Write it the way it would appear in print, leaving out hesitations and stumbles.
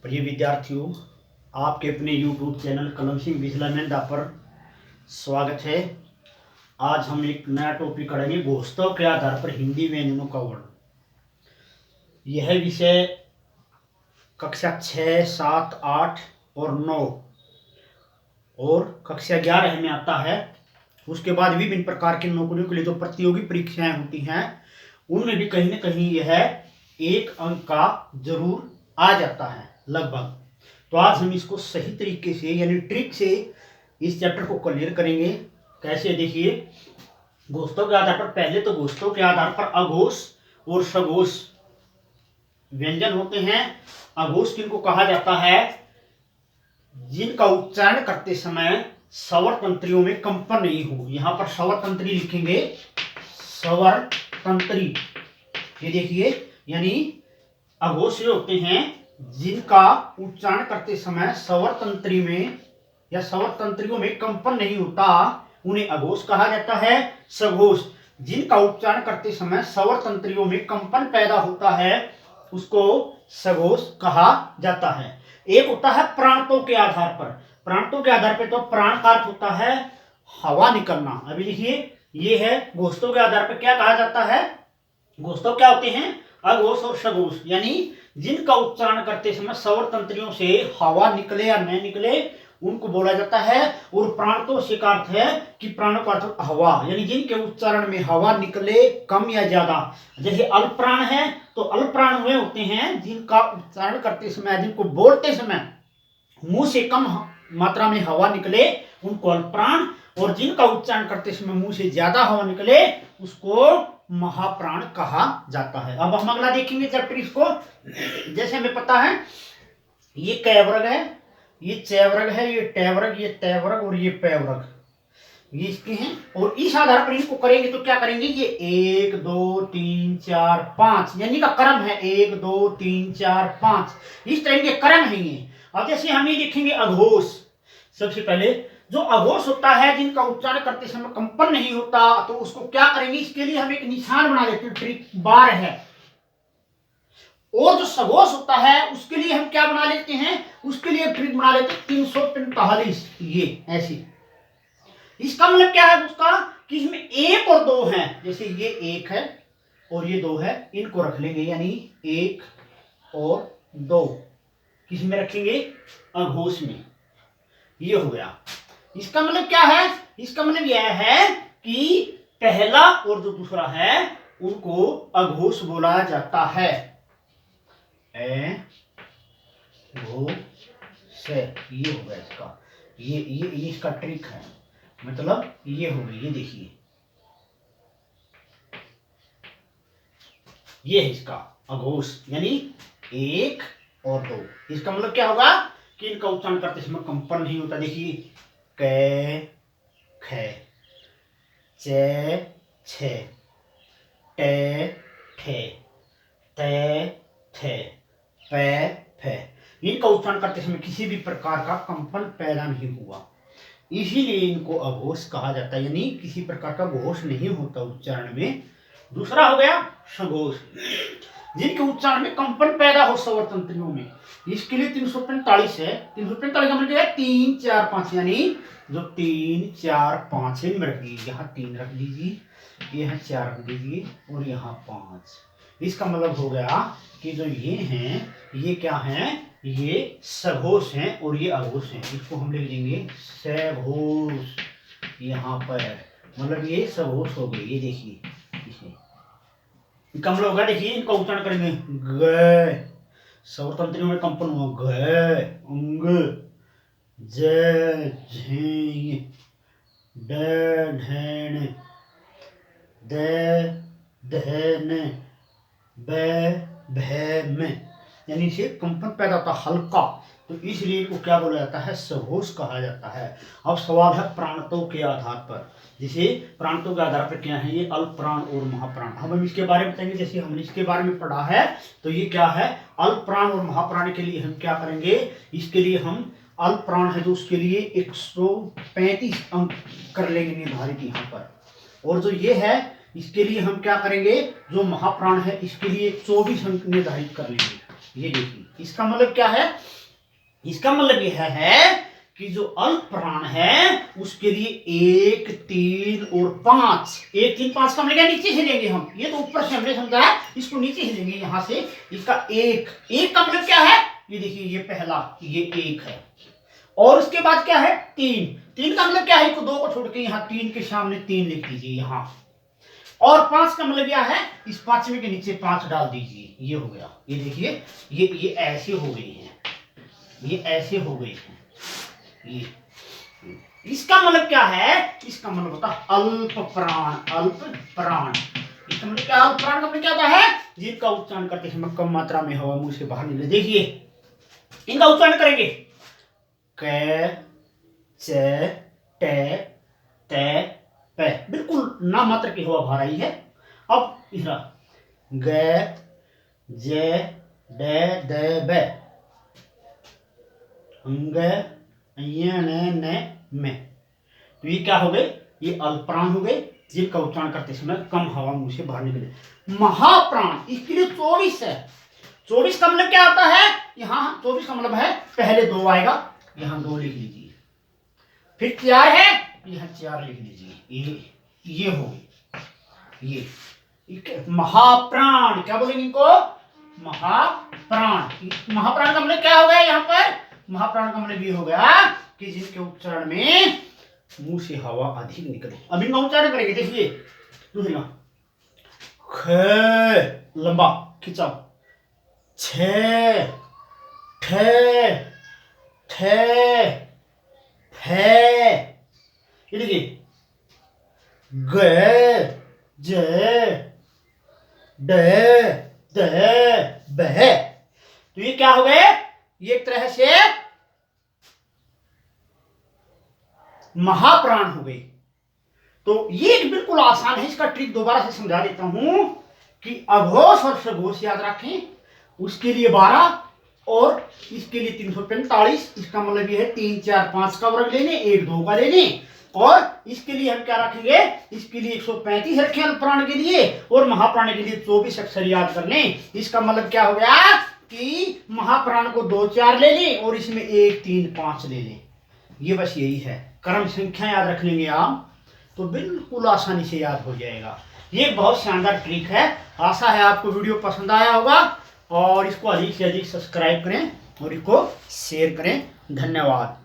प्रिय विद्यार्थियों, आपके अपने YouTube चैनल कलम सिंह विजलामेंदा पर स्वागत है। आज हम एक नया टॉपिक पढ़ेंगे, घोषितों के आधार पर हिंदी व्यंजनों का वर्ण। यह विषय कक्षा 6, 7, 8 और 9 और कक्षा 11 में आता है। उसके बाद विभिन्न प्रकार के नौकरियों के लिए जो प्रतियोगी परीक्षाएं होती हैं उनमें भी कहीं न कहीं यह 1 अंक का जरूर आ जाता है लगभग। तो आज हम इसको सही तरीके से यानी ट्रिक से इस चैप्टर को क्लियर करेंगे। कैसे, देखिए, घोषितों के आधार पर, पहले तो घोषितों के आधार पर अघोष और सघोष व्यंजन होते हैं। अघोष किनको कहा जाता है? जिनका उच्चारण करते समय स्वर तंत्रियों में कंपन नहीं हो। यहां पर स्वर तंत्री लिखेंगे, स्वर तंत्री, ये देखिए, यानी अघोष होते हैं जिनका उच्चारण करते समय स्वर तंत्री में या स्वर तंत्रियों में कंपन नहीं होता, उन्हें अघोष कहा जाता है। सघोष, जिनका उच्चारण करते समय स्वर तंत्रियों में कंपन पैदा होता है, उसको सघोष कहा जाता है। एक होता है प्रांतों के आधार पर। प्रांतों के आधार पर तो प्राण का अर्थ होता है हवा निकलना। अभी देखिए, ये है घोषितों के आधार पर क्या कहा जाता है? घोषितों क्या होते हैं? अघोष और सघोष, यानी जिनका उच्चारण करते समय स्वर तंत्रियों से हवा निकले या न निकले, उनको बोला जाता है। और प्राणतों से का अर्थ है कि प्राणों का अर्थ हवा, यानी जिनके उच्चारण में हवा निकले कम या ज्यादा। जैसे अल्प प्राण है तो अल्प प्राण हुए होते हैं जिनका उच्चारण करते समय, जिनको बोलते समय मुंह से कम मात्रा में हवा निकले, उनको अल्प प्राण। और जिनका उच्चारण करते समय मुंह से ज्यादा हवा निकले, उसको महाप्राण कहा जाता है। अब हम अगला देखेंगे चैप्टर इसको। जैसे हमें पता है ये क वर्ग है, ये च वर्ग है, ये ट वर्ग, ये त वर्ग और ये प वर्ग, ये इसके हैं। और इस आधार पर इनको करेंगे तो क्या करेंगे? ये 1 2 3 4 5 यानी का क्रम है 1 2 3 4 5, इस तरह के क्रम है ये। अब जैसे हम ये देखेंगे अघोष, सबसे पहले जो अघोष होता है जिनका उच्चारण करते समय कंपन नहीं होता, तो उसको क्या करेंगे? इसके लिए हम एक निशान बना लेते हैं, ट्रिक बार है। और जो सघोष होता है उसके लिए हम क्या बना लेते हैं? उसके लिए ट्रिक बना लेते हैं 345, ये ऐसी। इसका मतलब क्या है उसका? कि इसमें 1 और 2 है। जैसे ये 1 है और ये 2 है, इनको रख लेंगे, यानी 1 और 2 किस में रखेंगे? अघोष में। ये हो गया। इसका मतलब क्या है? इसका मतलब यह है कि पहला और जो दूसरा है उनको अघोष बोला जाता है। घोष, ये हो गया इसका, ये इसका ट्रिक है, मतलब ये हो गई। ये देखिए, ये है इसका अघोष, यानी 1 और 2। इसका मतलब क्या होगा कि इनका उच्चारण करते समय कंपन नहीं होता। देखिए, क ख, च छ, ट ठ, त थ, प फ, इनका उच्चारण करते समय किसी भी प्रकार का कंपन पैदा नहीं हुआ, इसीलिए इनको अघोष कहा जाता है, यानी किसी प्रकार का घोष नहीं होता उच्चारण में। दूसरा हो गया सघोष, जिनके उच्चारण में कंपन पैदा हो स्वर तंत्रियों में, इसके लिए 345 है। 345 का मतलब है 3 4 5, यानी जो 3 4 5 में रख दीजिए, यहाँ 3 रख दीजिए, यहाँ 4 रख दीजिए और यहाँ 5। इसका मतलब हो गया कि जो ये हैं, ये क्या हैं? ये सघोष हैं और ये अघोष हैं। इसको हम लिख देंगे सघोष यहाँ पर, मतलब ये सघोष हो गए। ये देखिए, इनका मतलब होगा, देखिए, इनका उच्चारण करेंगे ग, स्वर तंत्रियों में कंपन हुआ, घ अंग, ज झें, ड ढेण, द धन, ब भैम, यानी इसे कंपन पैदा होता हल्का, तो इसलिए इनको क्या बोला जाता है? सघोष कहा जाता है। अब सवाल है प्रांतों के आधार पर। जैसे प्रांतों के आधार पर क्या है? ये अल्प प्राण और महाप्राण। हम इसके बारे में बताएंगे। जैसे हमने इसके बारे में पढ़ा है, तो ये क्या है? अल्प प्राण और महाप्राण के लिए हम क्या करेंगे? इसके लिए हम अल्प प्राण है जो उसके लिए 135 अंक कर लेंगे निर्धारित यहाँ पर। और जो ये है इसके लिए हम क्या करेंगे? जो महाप्राण है इसके लिए 24 अंक निर्धारित कर लेंगे। ये देखिए, इसका मतलब क्या है इसका मतलब यह है कि जो अल्प प्राण है उसके लिए 1, 3 और 5, 1, 3, 5 का मतलब क्या, नीचे से लेंगे हम, ये तो ऊपर से हमने समझा है, इसको नीचे से लेंगे यहां से। इसका एक का मतलब क्या है, ये देखिए, ये पहला, ये 1 है, और उसके बाद क्या है 3 का मतलब क्या है, 2 को छोड़ के यहाँ 3 के सामने 3 लिख दीजिए यहाँ, और 5 का मतलब क्या है, इस 5वें के नीचे 5 डाल दीजिए, ये हो गया। ये देखिए, ये ऐसे हो गई है, ये ऐसे हो गई है, ये इसका मतलब क्या है, इसका मतलब होता है अल्प प्राण, अल्प प्राण। इसका मतलब क्या, अल्प प्राण का मतलब क्या होता है, जिनका उच्चारण करते समय कम मात्रा में हवा मुंह से बाहर निकले। देखिए इनका उच्चारण करेंगे, क, च, ट, त, प, बिल्कुल ना मात्र की हवा बाहर आई है। अब तीसरा, ग, ज, ड, द, ब, अंग, में, तो ये क्या हो गए, ये अल्पप्राण हो गए, जिनका उच्चारण करते समय कम हवा मुंह से बाहर निकले। महाप्राण, इसके लिए 24 है। 24 का मतलब क्या होता है, यहाँ 24 का मतलब है पहले 2 आएगा, यहाँ 2 लिख लीजिए, फिर 4 है, यहाँ 4 लिख लीजिए, ये हो गई, ये महाप्राण, क्या बोलेंगे इनको, महाप्राण। महाप्राण का मतलब क्या हो गया, यहाँ पर महाप्राण का मतलब ये हो गया कि जिनके उच्चारण में मुंह से हवा अधिक निकले। अब इनका उच्चारण करेंगे, देखिए दूसरी, ख, लंबा खिंचाओ, छ, ठ, ठ, फ, ये देखिए, ग, ज, ड, द, ब, तो ये क्या हो गए, ये एक तरह से महाप्राण हो गई। तो ये बिल्कुल आसान है, इसका ट्रिक दोबारा से समझा देता हूं कि अघोष और सघोष याद रखें, उसके लिए 12 और इसके लिए 345। इसका मतलब ये है 3, 4, 5 का वर्ग लेने, 1, 2 का लेने, और इसके लिए हम क्या रखेंगे, इसके लिए 135 रखें अल्पप्राण के लिए, और महाप्राण के लिए 24 अक्षर याद कर लें। इसका मतलब क्या हो गया कि महाप्राण को 2, 4 ले लें और इसमें 1, 3, 5 ले लें। ये बस यही है, क्रम संख्या याद रख लेंगे आप तो बिल्कुल आसानी से याद हो जाएगा। ये बहुत शानदार ट्रिक है। आशा है आपको वीडियो पसंद आया होगा, और इसको अधिक से अधिक सब्सक्राइब करें और इसको शेयर करें। धन्यवाद।